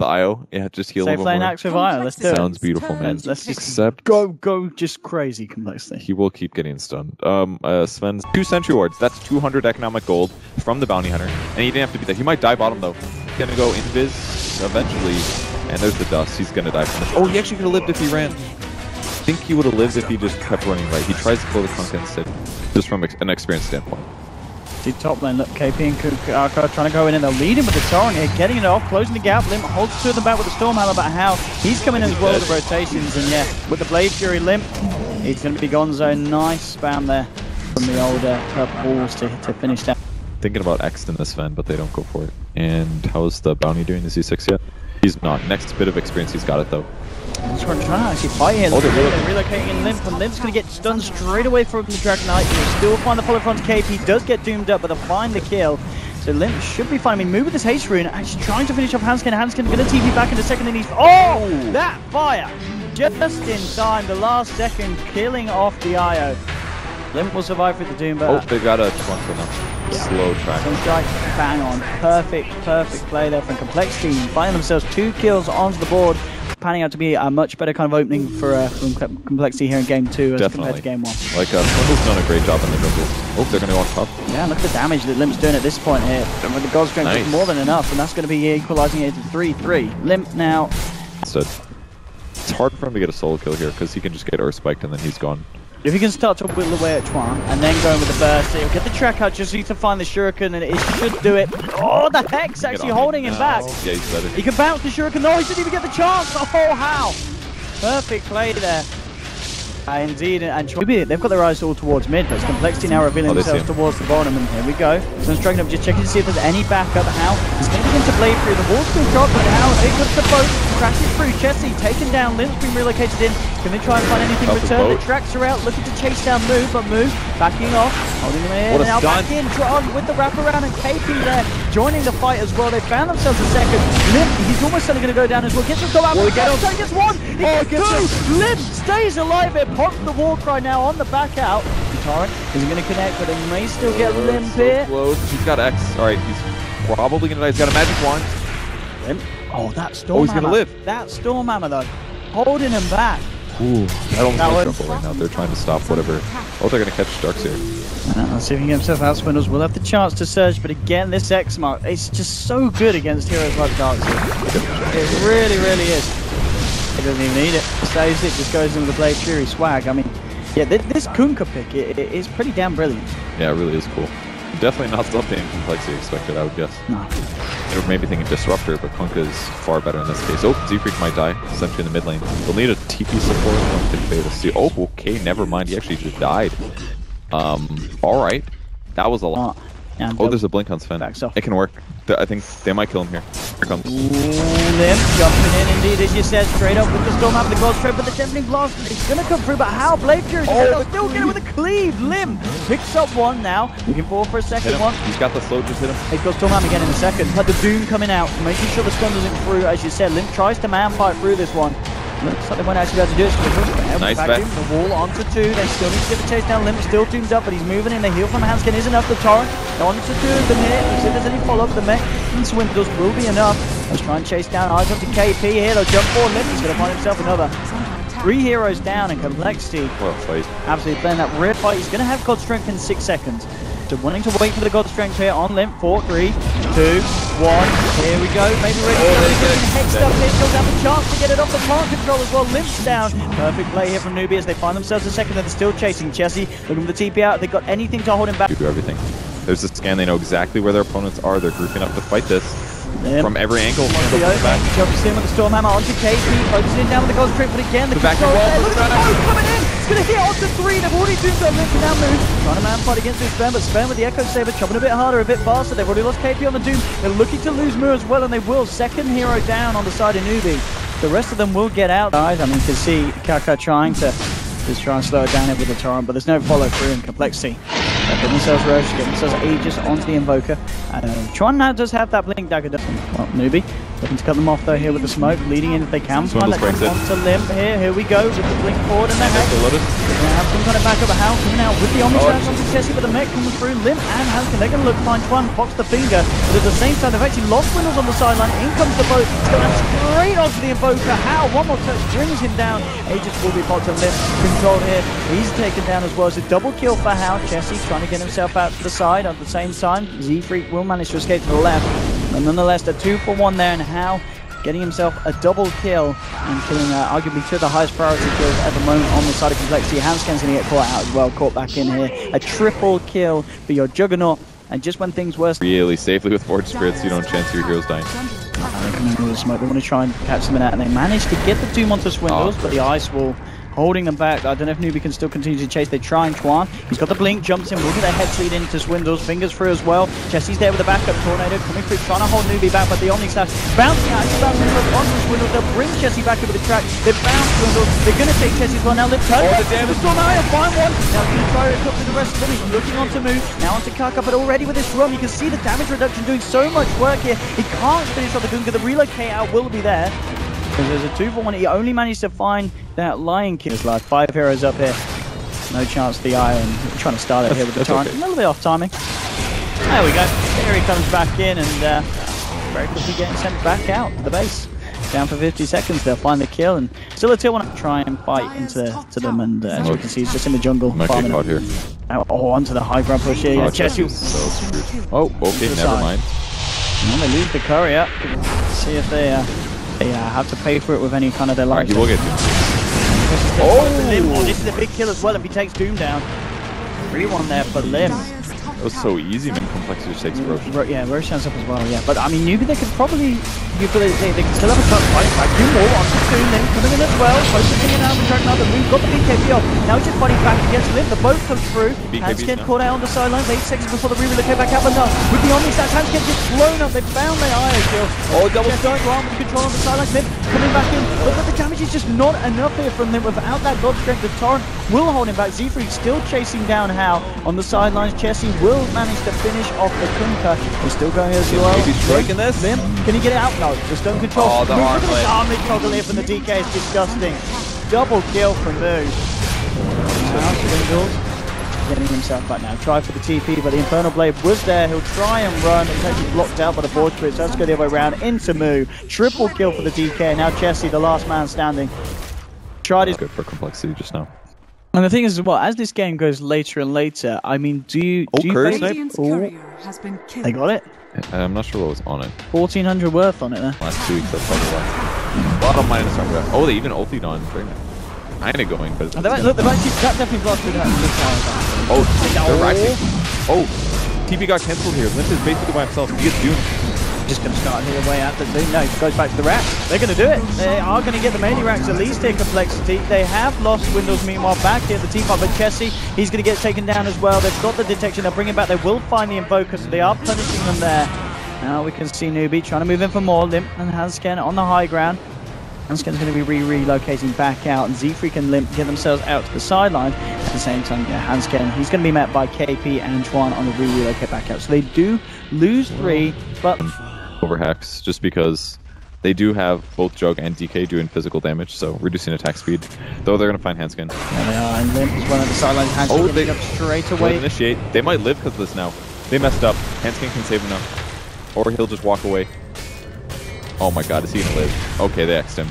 the IO. Yeah, just heal Safe him lane more. acts with IO. Let's do it. Sounds beautiful, man. Let's just Except go just crazy complexity. he will keep getting stunned. Sven's 2 sentry wards. That's 200 economic gold from the bounty hunter, and he didn't have to be that. He might die bottom though. He's gonna go invis eventually, and there's the dust. He's gonna die from this. Oh, he actually could have lived if he ran. I think he would have lived if he just kept running right. He tries to kill the Kunkka instead, just from an experience standpoint. See top lane, look, KP and Kunkka trying to go in and they're leading with the Torrent here, getting it off, closing the gap. Limp holds two of them back with the Stormhammer, but how he's coming in as well with the rotations, and yeah, with the Blade Fury Limp, he's going to be gonzo. Nice spam there from the older purple balls to finish down. Thinking about X in this Sven, but they don't go for it. And how's the bounty doing? Is he 6 yet? He's not. Next bit of experience, he's got it though. He's trying to actually fight here. They're relocating in Limp, and Limp's going to get stunned straight away from the Dragon Knight. He'll still find the follow front. KP does get doomed up, but they'll find the kill. So Limp should be fine. I mean, move with this haste rune, actually trying to finish off Hanskin. Hanskin going to TP back in a second, and he's... Oh! That fire! Just in time, the last second, killing off the IO. Limp will survive with the Doom, but... Oh, they got a trunk enough. Slow track. Strike, bang on. Perfect play there from compLexity. Finding themselves 2 kills onto the board. Panning out to be a much better kind of opening for compLexity here in game 2 as compared to game 1. Like, Swimble's done a great job in the jungle. Oh, they're going to go on top. Yeah, look at the damage that Limp's doing at this point here. And with the God Strength, it's more than enough, and that's going to be equalizing it to 3-3. Limp now. So, it's hard for him to get a solo kill here because he can just get Earth Spiked and then he's gone. If he can start to whittle away at Chuan and then going with the burst, he'll get the track out, just need to find the Shuriken, and it should do it. Oh, the Hex actually holding him back. Yeah, he's better. He can bounce the Shuriken. No, he didn't even get the chance. Oh, how? Perfect play there. Indeed, and Newbee, they've got their eyes all towards mid, but it's compLexity now revealing themselves towards the bottom, and here we go. Sunsheng up, just checking to see if there's any backup. How? He's going to begin to blade through. The wall's still dropped, but now it comes to both. Crashes through. Chessie taken down. Limp's been relocated in. Can they try and find anything in return? The tracks are out, looking to chase down Move, but Move backing off, holding them in. Now back in, John with the wraparound, and KP there joining the fight as well. They found themselves a second. Limp, he's almost certainly going to go down as well. Gets the out. He gets one. He gets two. Limp stays alive here. Pops the war cry now on the back out. The Torrent isn't going to connect, but they may still get Limp here. Close. He's got X. Alright, he's probably going to die. He's got a magic wand. Limp. Oh, that Stormhammer. Oh, he's going to live. That Stormhammer, though, holding him back. Ooh, that almost trouble right now. They're trying to stop whatever. Oh, they're going to catch Starks here. Let's see if he can get himself out. Swindles will have the chance to surge, but again, this X mark, it's just so good against heroes like Darkseid. It really, really is. He doesn't even need it. Saves it, just goes into the Blade Fury swag. I mean, yeah, this Kunkka pick it is pretty damn brilliant. Yeah, it really is cool. Definitely not something compLexity expected, I would guess. No. They were maybe thinking Disruptor, but Kunkka is far better in this case. Oh, Z-Freak might die, essentially in the mid lane. They'll need a TP support. We'll see. Oh, okay, never mind. He actually just died. Alright. That was a lot. Yeah, oh, there's a blink on Sven. It can work. I think they might kill him here. Here comes. Limp jumping in indeed, as you said, straight up with the Stormhammer, the God Strength, but the Tempting Blast is going to come through, but how? Blade Fury still get it with a cleave. Limp picks up one now, looking forward for a second one. He's got the slow, just hit him. He's got Stormhammer again in a second, but the Doom coming out, making sure the stun doesn't through, as you said. Limp tries to man fight through this one. Looks like they won't actually be able to do it. Nice back. The wall onto 2. They still need to get the chase down. Limp still doomed up, but he's moving in. The heal from Hanskin is enough. The Torrent onto 2 of them here. Let's see if there's any follow-up. The mech and Swindles will be enough. Let's try and chase down. Eyes up to KP here. They'll jump forward. Limp is going to find himself another. 3 heroes down in compLexity. Well, fight. Absolutely playing that real fight. He's going to have God Strength in 6 seconds. So wanting to wait for the God Strength here on Limp. 4, 3, 2, 1. Here we go. Maybe ready to go. Hex up here. Still down the chance to get it off the plant control as well. Limp's down. Perfect play here from Newbee as they find themselves a second. They're still chasing Chessie. Looking for the TP out. They've got anything to hold him back. They do everything. There's a scan. They know exactly where their opponents are. They're grouping up to fight this. From every angle. Jumps in with the Stormhammer onto KP, focusing in down with the God Strength, but again, the control there. Look at the Move coming in! It's going to hit onto 3, they've already doomed up Limp, now Move. Trying to man fight against this Sven, but Sven with the Echo Saber, chopping a bit harder, a bit faster. They've already lost KP on the Doom. They're looking to lose Move as well, and they will. Second hero down on the side of Newbee. The rest of them will get out. Guys, I mean, you can see Kaka trying to just try and slow it down here with the Torrent, but there's no follow through in compLexity. They get themselves Roche, get themselves Aegis onto the Invoker. Tron now does have that Blink Dagger. Well, Newbee looking to cut them off though here with the smoke, leading in if they can. Find that onto Limp here. Here we go with the Blink forward and the Hex. Now some kind of backup of Hal coming out with the Omni Slash onto Chessie, but the mech comes through. Limp and Hanskin, they're going to look fine. Twan pops the finger, but at the same time, they've actually lost Windows on the sideline. In comes the boat. It's going straight onto the Invoker. Hal, one more touch, brings him down. Aegis will be popped and Limp controlled here. He's taken down as well. It's a double kill for Hal. Chessie trying to get himself out to the side. At the same time, Z-Freak will manage to escape to the left. But nonetheless, a 2-for-1 there, and Hal getting himself a double kill and killing arguably two of the highest priority kills at the moment on the side of complexity. Hansken's going to get caught out as well, caught back in here. A triple kill for your Juggernaut, and just when things were really safely with Forge Spirits, you don't chance your heroes dying. They want to try and catch them in that, and they managed to get the two onto Swindles, but the ice wall holding them back. I don't know if Newbee can still continue to chase. They're trying Twan. He's got the blink, jumps in, will get a head lead into Swindles. Fingers through as well. Chessie's there with the backup. Tornado coming through, trying to hold Newbee back, but the Omni Slash bouncing out. He's bouncing onto Swindles. They'll bring Chessie back over the track. They bounce Swindles. They're going to take Chessie's one. Now they've turned the damage. Tornado, find one. Now he's going to try to cook with the rest of them. He's looking on to move. Now onto Kaka, but already with this run, you can see the damage reduction doing so much work here. He can't finish off the Gunga. The relocate out will be there. Because there's a 2-for-1, he only managed to find that Lion King. There's like 5 heroes up here. No chance the Iron. Trying to start it here with the Torrent. Okay. A little bit off timing. There we go. Here he comes back in and very quickly getting sent back out to the base. Down for 50 seconds, they'll find the kill, and still a 2-1. Try and fight into them, and as you can see, he's just in the jungle. Might get caught here. Oh, onto the high ground push here. Chessie. Oh, okay, never mind. And they lose the courier. See if they have to pay for it with any kind of their lives. He will get Doom. Oh, this is a big kill as well if he takes Doom down. 3-1 there for Lim. It was so easy when complexity just takes Roche. Yeah, Roche stands up as well, yeah. But I mean, Newbee, they could probably, they can still have a chance to fight back. Doom more on to Doom, then coming in as well. Focusing it out on the track now. We've got the BKB off. Now he's just fighting back against Lim. The boat comes through. Hansken caught out on the sidelines. 8 seconds before the relocate back out. But no, with the Omni Slash, Hansken gets blown up. They found their Io kill. Oh, double stun. Arm with control on the sidelines. Lim coming back in. But the damage is just not enough here from Lim. Without that God Strength, the Torrent will hold him back. Z-Freak still chasing down Hal on the sidelines. Chessie will manage to finish off the Kunkka. He's still going as well. Maybe striking this. Lim, can he get it out? No, the stone control. Oh, the armlet toggle here from the DK is disgusting. Double kill from Moo. Now Swindles getting himself back now. Try for the TP, but the Infernal Blade was there. He'll try and run. It's actually blocked out by the Forge Spirits. Let's go the other way around into Moo. Triple kill for the DK. Now Chessie, the last man standing. Tried his. Good for complexity just now. And the thing is, as well, as this game goes later and later, I mean, do you Curse they got it? I'm not sure what was on it. 1400 worth on it there. Last 2 weeks, that's probably why. A lot of minus on that. Oh, they even ultied on Draymond. Kinda going, but it's look, they've actually, that definitely blasted that. Oh, they're actually. Oh, TP got cancelled here. Limp is basically by himself. He gets doomed. Just going to start here way out the Doom. No, he goes back to the racks. They're going to do it. They are going to get the melee racks at least here, complexity. They have lost Windows meanwhile back here at the team up, but Chessie, he's going to get taken down as well. They've got the detection. They'll bring him back. They will find the Invoker, so they are punishing them there. Now we can see Newbee trying to move in for more. Limp and Hansken on the high ground. Hansken's going to be relocating back out, and Z-Freak and Limp get themselves out to the sideline. At the same time, yeah, Hansken, he's going to be met by KP and Twan on the relocate back out. So they do lose 3, but over Hex, just because they do have both Jug and DK doing physical damage, so reducing attack speed. Though they're going to find Hansken. There they are, and Limp is one of the sidelines. Hansken getting up straight away. Initiate. They might live because of this now. They messed up. Hansken can save enough. Or he'll just walk away. Oh my god, is he going to live? Okay, they X'd him.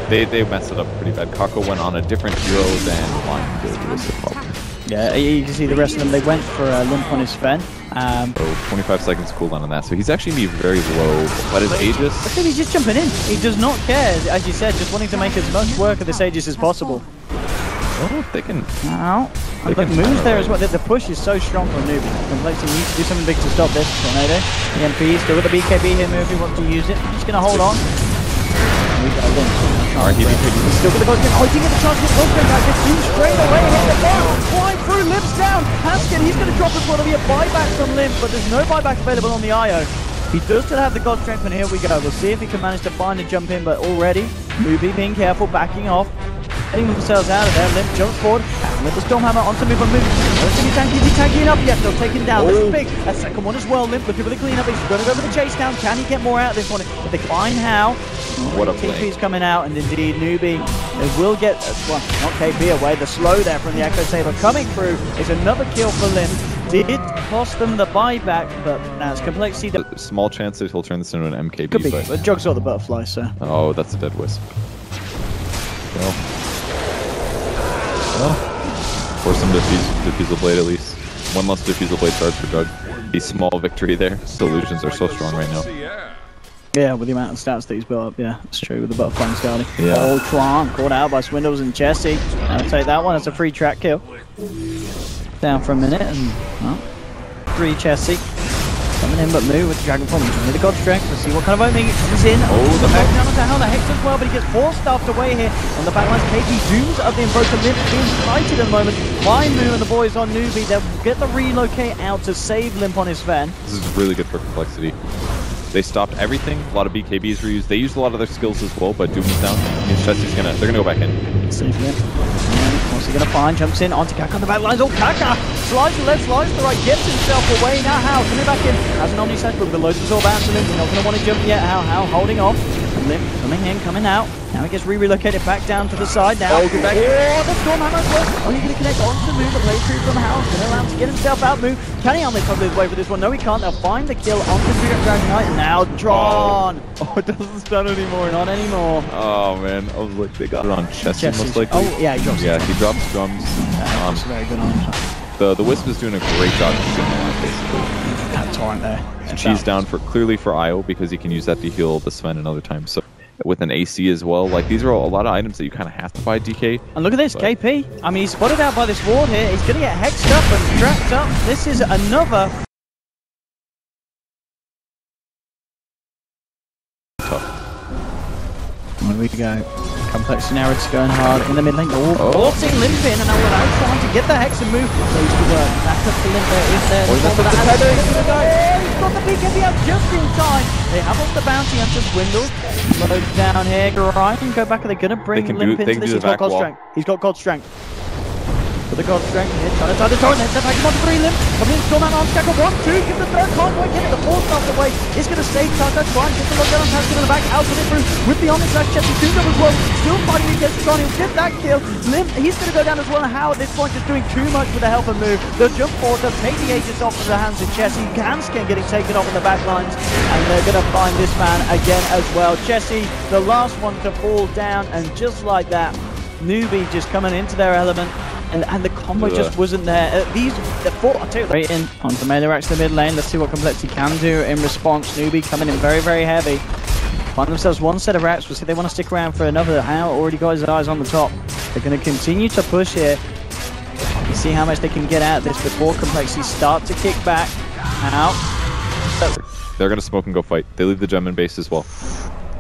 They messed it up pretty bad. Kako went on a different hero than Lion did, was the problem. Yeah, you can see the rest of them, they went for Limp on his Sven. So 25 seconds cooldown on that, so he's actually going to be very low. But his Aegis... I think he's just jumping in. He does not care, as you said, just wanting to make as much work of this Aegis as possible. Oh, they can... Now, but moves there as well. The push is so strong from Newbee. Complexity needs to do something big to stop this. Tornado, EMP, still with the BKB here, Newbee wants to use it. He's going to hold on. Alright, he's still got the Godstrength. Oh, he didn't get the chance to get Godstrength back. It's Doom straight away. Hit the ball. Flying through, Limp's down. Hansken, he's going to drop as well. There'll be a buyback from Limp, but there's no buyback available on the IO. He does still have the Godstrength, and here we go. We'll see if he can manage to find a jump in, but already, Newbee being careful, backing off, getting themselves out of there. Limp jumps forward. With the Stormhammer onto move on move. Is he tanking up? Yes, they'll take him down. This is big. A second one as well. Limp looking for the cleanup. He's going to go for the chase down. Can he get more out of this one? If they find how. What a play. TP's coming out, and indeed Newbee will get, well, not KP away. The slow there from the Echo Saber coming through is another kill for Limp. Did cost them the buyback, but now it's complexity. Small chance that he'll turn this into an MKB. Could be, but Jog's got the butterfly, so. Oh, that's a dead wisp. Well. Force him to defuse the blade at least. One less defuse the blade charge for Jug. A small victory there. Delusions are so strong right now. Yeah, with the amount of stats that he's built up, yeah, it's true with the butterfly and Scally. Yeah. Oh, Tron caught out by Swindles and Jesse. I'll take that one. It's a free track kill. Down for a minute and well, 3 Jesse. Coming in but move with the Dragon Form. With the God Strength. Let's see what kind of opening it comes in. Oh, the back Hex. down onto Hell. The Hex as well, but he gets 4 staffed away here on the backlines. KP dooms of the Invoker. Limp being sighted at the moment by Moo and the boys on Newbee. They'll get the relocate out to save Limp on his Sven. This is really good for complexity. They stopped everything. A lot of BKBs were used. They used a lot of their skills as well, but Doom is down. They're gonna go back in. Save Limp. What's he gonna find? Jumps in onto Kaka on the back lines. Oh, Kaka! Slides to the left, slides to the right, gets himself away. Now How coming back in. Has an Omni-Sash, but with the loads of Zorb out to Limp. He's not gonna want to jump yet. How holding off. And Limp coming in, coming out. Now he gets relocated back down to the side now. Oh, get back. Oh, the Stormhammer as well. Oh, he's gonna connect onto Move. The play through from How. Gonna allow him to get himself out. Move. Can he only cover his way for this one? No, he can't. They'll find the kill onto Dragon Knight. And now Tron. Oh, it doesn't stun anymore. Not anymore. Oh man, I was like, they got it on chest most likely. Oh yeah, he drops. Yeah, he drops drums. That's very good on him. The Wisp is doing a great job keeping him alive, basically. That torrent there. Cheese down clearly for IO because he can use that to heal the Sven another time. So with an AC as well, like these are a lot of items that you kind of have to buy DK. And look at this, KP. I mean, he's spotted out by this ward here. He's gonna get hexed up and trapped up. This is another. There we go. Complex Narrative going hard in the mid lane. Forcing Limp in, and now without trying to get the hex and move. Goes to work. Back up to Limp there. Is there? He's got the BKB out just in time. They have off the bounty after Swindle. Load down here. Grind. Go back. They're going to bring Limp into this. He's got God Strength. He's got God Strength. With the God Strength here, trying to tie the torrent, then back him on 3 Limp. Coming in, Stormman on tackle 1, 2, give the third, can't quite get it, the 4th off the way. It's going to save Tata, try and get the lockdown on Taskin in the back, out with it through, with the Omni-Slash, Jesse Doom as well, still fighting against Tron, he'll get that kill. Limp, he's going to go down as well, and How at this point just doing too much with the help and move. They'll jump forward, they'll take the Aegis off of the hands of Jesse, Ganskin getting taken off in the back lines, and they're going to find this man again as well. Jesse, the last one to fall down, and just like that, Newbee just coming into their element. And the combo just wasn't there. The 4, I'll tell you, right in onto Melirex the mid lane. Let's see what complexity can do in response. Newbee coming in very, very heavy. Find themselves one set of racks. We'll see if they want to stick around for another. How already got his eyes on the top. They're going to continue to push here. You see how much they can get out of this before complexity start to kick back. Out. They're going to smoke and go fight. They leave the gem in base as well.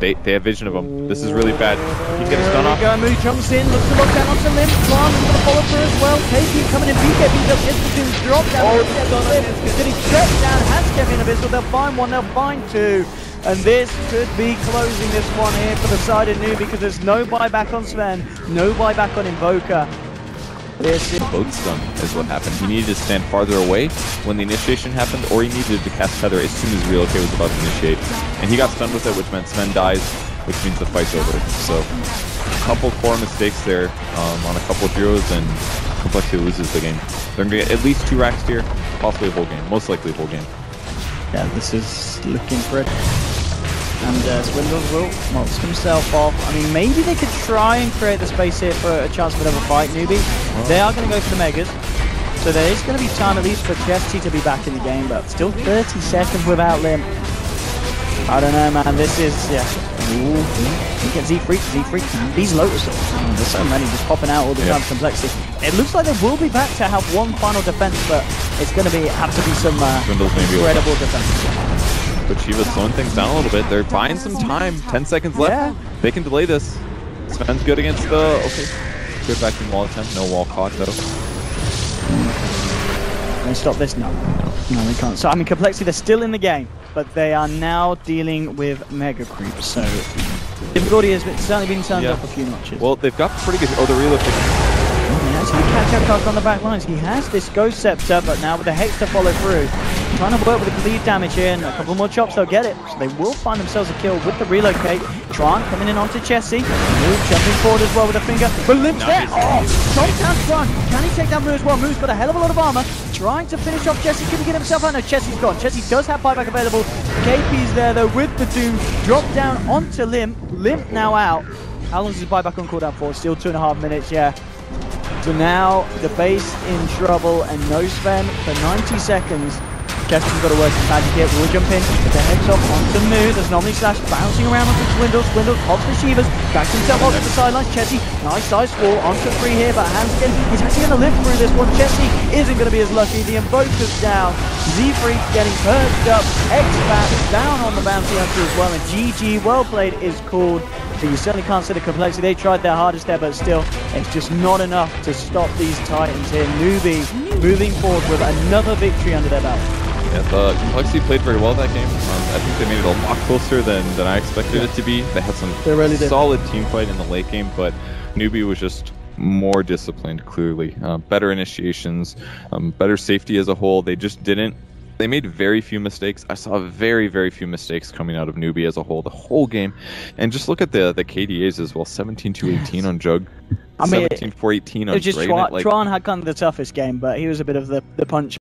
They have vision of him. This is really bad. He gets stun off. Moo jumps in, looks to lock down onto Limp. Tron is going to follow through as well. KP coming in, BKB does Institute's drop down. Getting stretched down, has Kevin Abyssal. They'll find 1, they'll find 2. And this could be closing this one here for the side of Newbee because there's no buyback on Sven, no buyback on Invoker. This is both stun is what happened. He needed to stand farther away when the initiation happened, or he needed to cast Tether as soon as Relocate was about to initiate. And he got stunned with it, which meant Sven dies, which means the fight's over. So, a couple core mistakes there on a couple heroes, and complexity loses the game. They're going to get at least 2 racks here, possibly a whole game, most likely a whole game. Yeah, this is looking for it. And Swindles will knocks himself off. I mean, maybe they could try and create the space here for a chance of another fight, Newbee. They are going to go for the Megas. So there is going to be time at least for Jesse to be back in the game, but still 30 seconds without Limp. I don't know, man. This is, yeah. Ooh, he gets Z-Freak. These Lotus, there's so many just popping out all the time. Complexity. It looks like they will be back to have one final defense, but it's going to have to be some incredible defense. But Shiva's slowing things down a little bit. They're buying some time. 10 seconds left. Yeah. They can delay this. Sven's good against the... Okay. Good vacuum wall attempt. No wall caught, though. Can they stop this? No. No, they can't. So, I mean, complexity, they're still in the game, but they are now dealing with Mega Creep. So, difficulty has certainly been turned up a few notches. Well, they've got pretty good... Oh, the relocation. actually catch Outcast on the back lines. He has this Ghost Scepter, but now with the Hex to follow through. Trying to work with the bleed damage here, and a couple more chops, they'll get it. So they will find themselves a kill with the relocate. Tron coming in onto Chessie. Move jumping forward as well with a finger. But Limp's there. Oh, chops down Tron. Can he take down Moo as well? Moo's got a hell of a lot of armor. Trying to finish off Chessie. Can he get himself out? No, Chessie's gone. Chessie does have buyback available. KP's there though with the Doom. Drop down onto Limp. Limp now out. How long is his buyback on cooldown for? Still 2.5 minutes, yeah. So now the base in trouble, and no Sven for 90 seconds. Kester's got to work his magic here. We'll jump in with the heads off onto Moo. There's normally Slash bouncing around onto Swindle. Swindle pops the Shivas. Backs himself onto the sidelines. Chessie, nice size wall onto 3 here, but Hanskin is actually going to live through this one. Chessie isn't going to be as lucky. The Invoker's down. Z-Freak getting perched up. X-Bat down on the bounty hunter as well. And GG, well played, is called. So you certainly can't say the complexity. They tried their hardest there, but still, it's just not enough to stop these Titans here. Newbee moving forward with another victory under their belt. Yeah, the complexity played very well that game. I think they made it a lot closer than I expected it to be. They had some solid team fight in the late game, but Newbee was just more disciplined, clearly. Better initiations, better safety as a whole. They just didn't. They made very few mistakes. I saw very, very few mistakes coming out of Newbee as a whole, the whole game. And just look at the KDAs as well. 17-18 on Jug. I mean, 17-4-18 on Draven. Tron had kind of the toughest game, but he was a bit of the punch